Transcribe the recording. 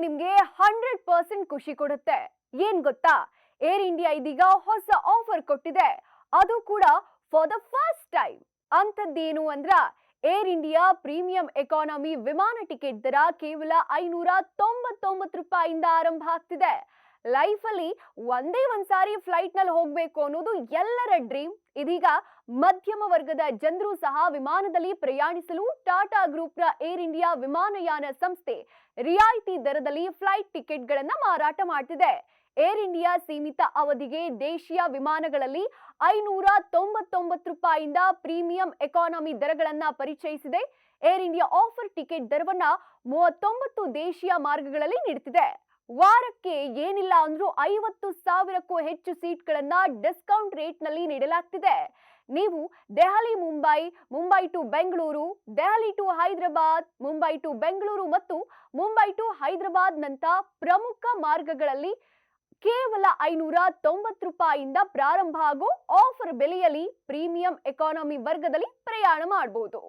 ನಿಮ್ಗೆ 100% ಖುಷಿ ಕೊಡುತ್ತೆ. ಏನ್ ಗೊತ್ತಾ? ಏರ್ ಇಂಡಿಯಾ ಇದೀಗ ಹೊಸ ಆಫರ್ ಕೊಟ್ಟಿದೆ. ಅದು ಕೂಡ ಫಾರ್ ದ ಫಸ್ಟ್ ಟೈಮ್. ಅಂತದ್ದೇನು ಅಂದ್ರ ಏರ್ ಇಂಡಿಯಾ ಪ್ರೀಮಿಯಂ ಎಕಾನಮಿ ವಿಮಾನ ಟಿಕೆಟ್ ದರ ಕೇವಲ 599 ರೂಪಾಯಿಂದ ಆರಂಭ ಆಗ್ತಿದೆ. ಲೈಫ್ ಅಲ್ಲಿ ಒಂದೇ ಒಂದ್ಸಾರಿ ಫ್ಲೈಟ್ ನಲ್ಲಿ ಹೋಗ್ಬೇಕು ಅನ್ನೋದು ಎಲ್ಲರ ಡ್ರೀಮ್. ಇದೀಗ ಮಧ್ಯಮ ವರ್ಗದ ಜನರು ಸಹ ವಿಮಾನದಲ್ಲಿ ಪ್ರಯಾಣಿಸಲು ಟಾಟಾ ಗ್ರೂಪ್ ನ ಏರ್ ಇಂಡಿಯಾ ವಿಮಾನಯಾನ ಸಂಸ್ಥೆ ರಿಯಾಯಿತಿ ದರದಲ್ಲಿ ಫ್ಲೈಟ್ ಟಿಕೆಟ್ ಗಳನ್ನ ಮಾರಾಟ ಮಾಡ್ತಿದೆ. ಏರ್ ಇಂಡಿಯಾ ಸೀಮಿತ ಅವಧಿಗೆ ದೇಶೀಯ ವಿಮಾನಗಳಲ್ಲಿ 599 ರೂಪಾಯಿಂದ ಪ್ರೀಮಿಯಂ ಎಕಾನಮಿ ದರಗಳನ್ನ ಪರಿಚಯಿಸಿದೆ. ಏರ್ ಇಂಡಿಯಾ ಆಫರ್ ಟಿಕೆಟ್ ದರವನ್ನ 39 ದೇಶೀಯ ಮಾರ್ಗಗಳಲ್ಲಿ ನೀಡುತ್ತಿದೆ. ವಾರಕ್ಕೆ ಏನಿಲ್ಲ ಅಂದ್ರೂ 50,000ಕ್ಕೂ ಹೆಚ್ಚು ಸೀಟ್ಗಳನ್ನ ಡಿಸ್ಕೌಂಟ್ ರೇಟ್ ನಲ್ಲಿ ನೀಡಲಾಗ್ತಿದೆ. ನೀವು Delhi Mumbai, Mumbai to Bengaluru, Delhi to Hyderabad, Mumbai to Bengaluru ಮತ್ತು ಮುಂಬೈ ಟು ಹೈದರಾಬಾದ್ ನಂತ ಪ್ರಮುಖ ಮಾರ್ಗಗಳಲ್ಲಿ ಕೇವಲ 590 ರೂಪಾಯಿಯಿಂದ ಪ್ರಾರಂಭ ಆಗೋ ಆಫರ್ ಬೆಲೆಯಲ್ಲಿ ಪ್ರೀಮಿಯಂ ಎಕಾನಮಿ ವರ್ಗದಲ್ಲಿ ಪ್ರಯಾಣ ಮಾಡಬಹುದು.